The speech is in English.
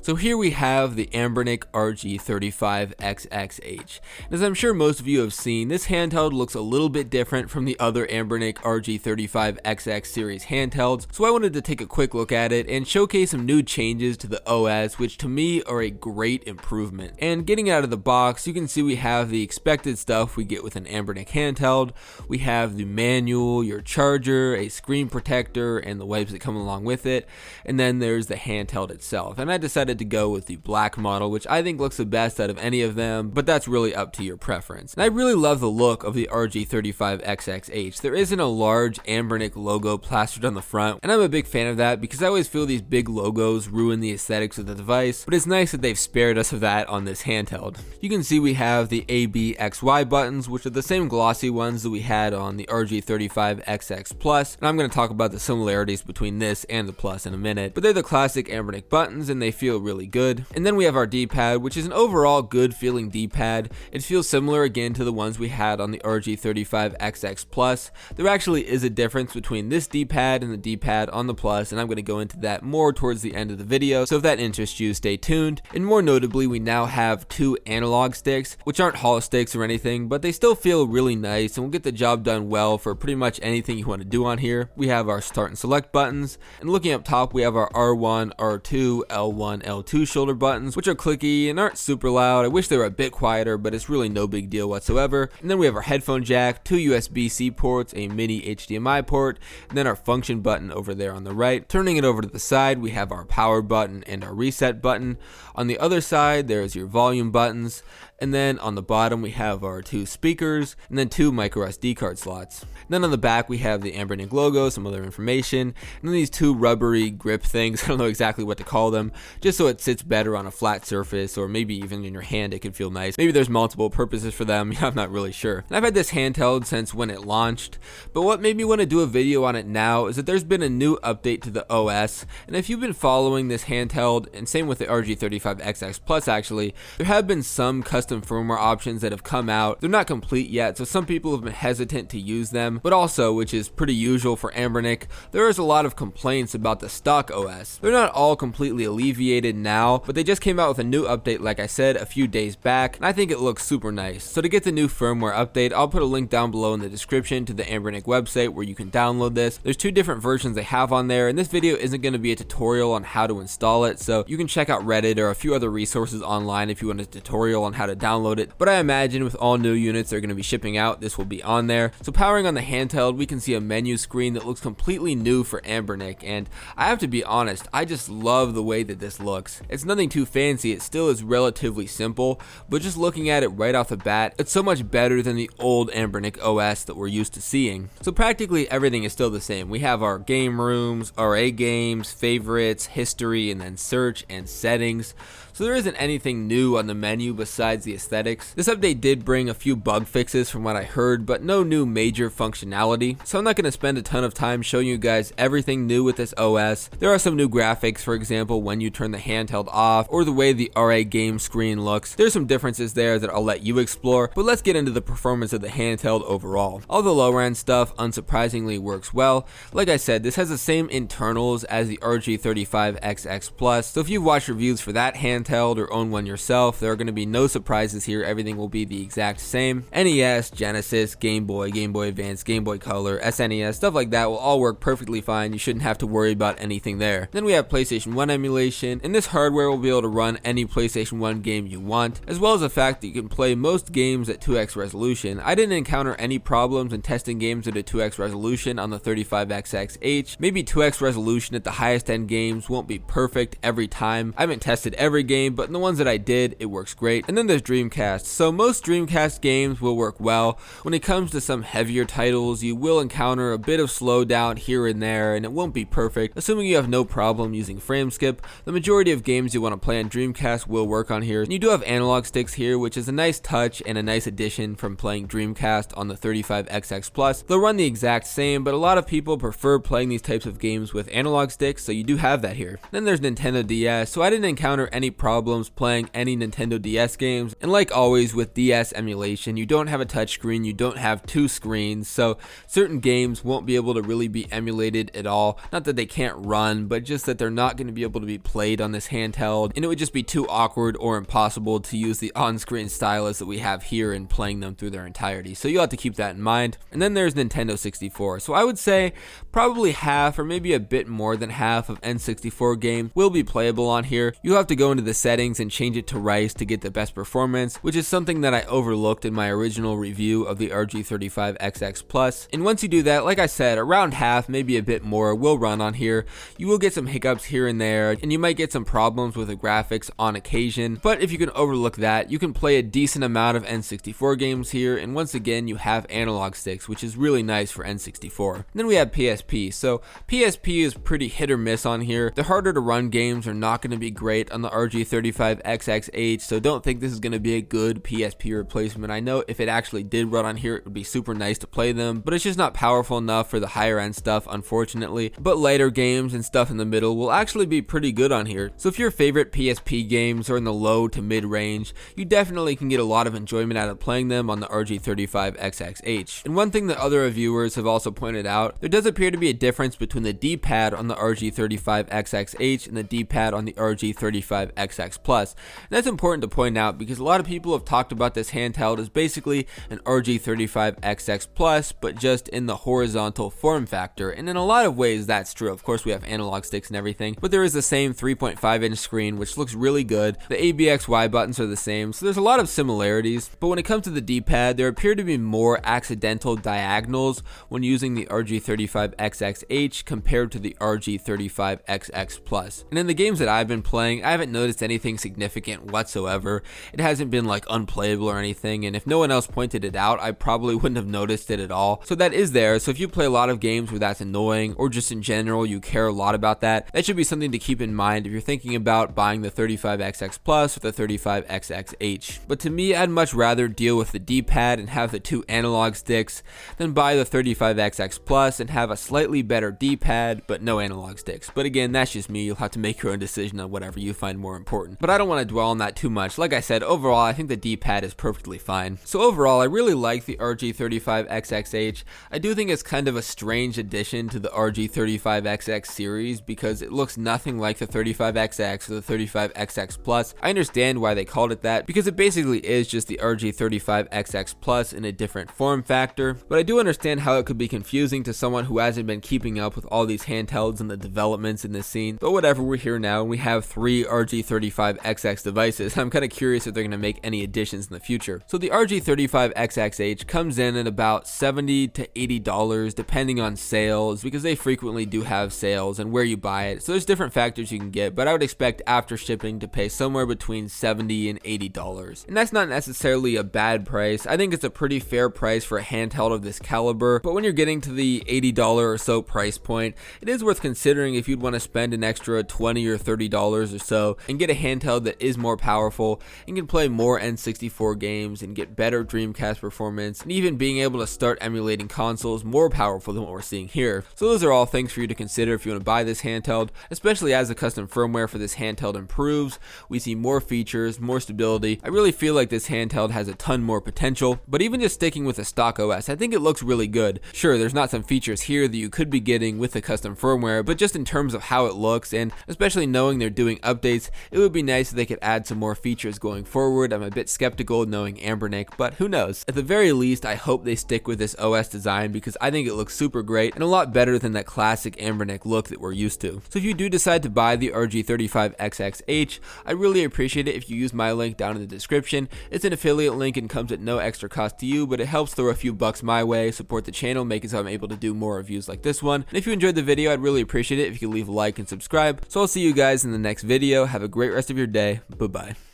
So here we have the ANBERNIC RG35XX. As I'm sure most of you have seen, this handheld looks a little bit different from the other ANBERNIC RG35XX series handhelds, so I wanted to take a quick look at it and showcase some new changes to the OS, which to me are a great improvement. And getting out of the box, you can see we have the expected stuff we get with an ANBERNIC handheld. We have the manual, your charger, a screen protector, and the wipes that come along with it, and then there's the handheld itself. And I decided to go with the black model, which I think looks the best out of any of them, but that's really up to your preference. And I really love the look of the RG35XX. There isn't a large ANBERNIC logo plastered on the front, and I'm a big fan of that because I always feel these big logos ruin the aesthetics of the device, but it's nice that they've spared us of that on this handheld. You can see we have the A, B, X, Y buttons, which are the same glossy ones that we had on the RG35XX Plus, and I'm going to talk about the similarities between this and the Plus in a minute, but they're the classic ANBERNIC buttons and they feel really good. And then we have our D-pad, which is an overall good feeling D-pad. It feels similar again to the ones we had on the RG35XX Plus. There actually is a difference between this D-pad and the D-pad on the Plus, and I'm going to go into that more towards the end of the video, so if that interests you, stay tuned. And more notably, we now have two analog sticks, which aren't hollow sticks or anything, but they still feel really nice and will get the job done well for pretty much anything you want to do on here. We have our start and select buttons, and looking up top, we have our R1, R2, L1, L2 shoulder buttons, which are clicky and aren't super loud. I wish they were a bit quieter, but it's really no big deal whatsoever. And then we have our headphone jack, two USB-C ports, a mini HDMI port, and then our function button over there on the right. Turning it over to the side, we have our power button and our reset button. On the other side, there's your volume buttons, and then on the bottom we have our two speakers, and then two micro SD card slots. And then on the back we have the ANBERNIC logo, some other information, and then these two rubbery grip things, I don't know exactly what to call them, just so it sits better on a flat surface, or maybe even in your hand it could feel nice. Maybe there's multiple purposes for them, I'm not really sure. And I've had this handheld since when it launched, but what made me want to do a video on it now is that there's been a new update to the OS, and if you've been following this handheld, and same with the RG35XX Plus actually, there have been some custom firmware options that have come out. They're not complete yet, so some people have been hesitant to use them, but also, which is pretty usual for ANBERNIC, there is a lot of complaints about the stock OS. They're not all completely alleviated now, but they just came out with a new update, like I said, a few days back, and I think it looks super nice. So to get the new firmware update, I'll put a link down below in the description to the ANBERNIC website where you can download this. There's two different versions they have on there, and this video isn't going to be a tutorial on how to install it, so you can check out Reddit or a few other resources online if you want a tutorial on how to download it, but I imagine with all new units they're going to be shipping out, this will be on there. So powering on the handheld, we can see a menu screen that looks completely new for ANBERNIC, and I have to be honest, I just love the way that this looks. It's nothing too fancy, it still is relatively simple, but just looking at it right off the bat, it's so much better than the old ANBERNIC OS that we're used to seeing. So practically everything is still the same. We have our game rooms, RA games, favorites, history, and then search and settings. So there isn't anything new on the menu besides the aesthetics. This update did bring a few bug fixes from what I heard, but no new major functionality. So I'm not going to spend a ton of time showing you guys everything new with this OS. There are some new graphics, for example, when you turn the handheld off, or the way the RA game screen looks. There's some differences there that I'll let you explore, but let's get into the performance of the handheld overall. All the lower end stuff, unsurprisingly, works well. Like I said, this has the same internals as the RG35XX Plus, so if you've watched reviews for that handheld or own one yourself, there are going to be no surprises here. Everything will be the exact same. NES, Genesis, Game Boy, Game Boy Advance, Game Boy Color, SNES, stuff like that will all work perfectly fine. You shouldn't have to worry about anything there. Then we have PlayStation 1 emulation, and this hardware will be able to run any PlayStation 1 game you want, as well as the fact that you can play most games at 2x resolution. I didn't encounter any problems in testing games at a 2x resolution on the 35XX. Maybe 2x resolution at the highest end games won't be perfect every time. I haven't tested every game, but in the ones that I did, it works great. And then there's Dreamcast. So most Dreamcast games will work well. When it comes to some heavier titles, you will encounter a bit of slowdown here and there, and it won't be perfect. Assuming you have no problem using frame skip, the majority of games you want to play on Dreamcast will work on here. And you do have analog sticks here, which is a nice touch and a nice addition from playing Dreamcast on the 35XX Plus. They'll run the exact same, but a lot of people prefer playing these types of games with analog sticks, so you do have that here. Then there's Nintendo DS, so I didn't encounter any problems playing any Nintendo DS games, and like always with DS emulation, you don't have a touchscreen, you don't have two screens, so certain games won't be able to really be emulated at all. Not that they can't run, but just that they're not going to be able to be played on on this handheld, and it would just be too awkward or impossible to use the on-screen stylus that we have here in playing them through their entirety. So you'll have to keep that in mind. And then there's Nintendo 64. So I would say probably half or maybe a bit more than half of N64 games will be playable on here. You'll have to go into the settings and change it to rice to get the best performance, which is something that I overlooked in my original review of the RG35XX Plus. And once you do that, like I said, around half, maybe a bit more, will run on here. You will get some hiccups here and there, and you might get some problems with the graphics on occasion, but if you can overlook that, you can play a decent amount of N64 games here, and once again, you have analog sticks, which is really nice for N64. And then we have PSP. So PSP is pretty hit or miss on here. The harder to run games are not going to be great on the RG35XX, so don't think this is going to be a good PSP replacement. I know if it actually did run on here, it would be super nice to play them, but it's just not powerful enough for the higher end stuff, unfortunately. But later games and stuff in the middle will actually be pretty good on here. So if your favorite PSP games are in the low to mid range, you definitely can get a lot of enjoyment out of playing them on the RG35XX. And one thing that other reviewers have also pointed out, there does appear to be a difference between the D-pad on the RG35XX and the D-pad on the RG35XX Plus. And that's important to point out because a lot of people have talked about this handheld as basically an RG35XX Plus, but just in the horizontal form factor. And in a lot of ways that's true. Of course we have analog sticks and everything, but there is the same 3.5-inch screen which looks really good. The ABXY buttons are the same, so there's a lot of similarities. But when it comes to the D-pad, there appear to be more accidental diagonals when using the RG35XX compared to the RG35XX Plus. And in the games that I've been playing, I haven't noticed anything significant whatsoever. It hasn't been like unplayable or anything, and if no one else pointed it out, I probably wouldn't have noticed it at all. So that is there. So if you play a lot of games where that's annoying, or just in general you care a lot about that, that should be something to keep in mind if you're thinking about buying the 35XX Plus or the 35XX. But to me, I'd much rather deal with the D-pad and have the two analog sticks than buy the 35XX Plus and have a slightly better D-pad but no analog sticks. But again, that's just me. You'll have to make your own decision on whatever you find more important. But I don't want to dwell on that too much. Like I said, overall I think the D-pad is perfectly fine. So overall, I really like the RG35XX. I do think it's kind of a strange addition to the RG35XX series because it looks nothing like the 35XX or the 35XX Plus. I understand why they called it that because it basically is just the RG35XX Plus in a different form factor, but I do understand how it could be confusing to someone who hasn't been keeping up with all these handhelds and the developments in this scene. But whatever, we're here now and we have 3 RG35XX devices. I'm kind of curious if they're going to make any additions in the future. So the RG35XX comes in at about $70 to $80 depending on sales, because they frequently do have sales and where you buy it. So there's different factors you can get, but I would expect after shipping to pay somewhere between $70 and $80. And that's not necessarily a bad price. I think it's a pretty fair price for a handheld of this caliber, but when you're getting to the $80 or so price point, it is worth considering if you'd want to spend an extra $20 or $30 or so and get a handheld that is more powerful and can play more N64 games and get better Dreamcast performance, and even being able to start emulating consoles more powerful than what we're seeing here. So those are all things for you to consider if you want to buy this handheld, especially as the custom firmware for this handheld improves. We see more features, more stability. I really feel like this handheld has a ton more potential, but even just sticking with the stock OS, I think it looks really good. Sure, there's not some features here that you could be getting with the custom firmware, but just in terms of how it looks, and especially knowing they're doing updates, it would be nice if they could add some more features going forward. I'm a bit skeptical knowing ANBERNIC, but who knows. At the very least, I hope they stick with this OS design because I think it looks super great and a lot better than that classic ANBERNIC look that we're used to. So if you do decide to buy the RG35XX, I really appreciate it if you use my link down in the description. It's an affiliate link and comes at no extra cost to you, but it helps throw a few bucks my way, support the channel, make it so I'm able to do more reviews like this one. And if you enjoyed the video, I'd really appreciate it if you could leave a like and subscribe. So I'll see you guys in the next video. Have a great rest of your day. Bye-bye.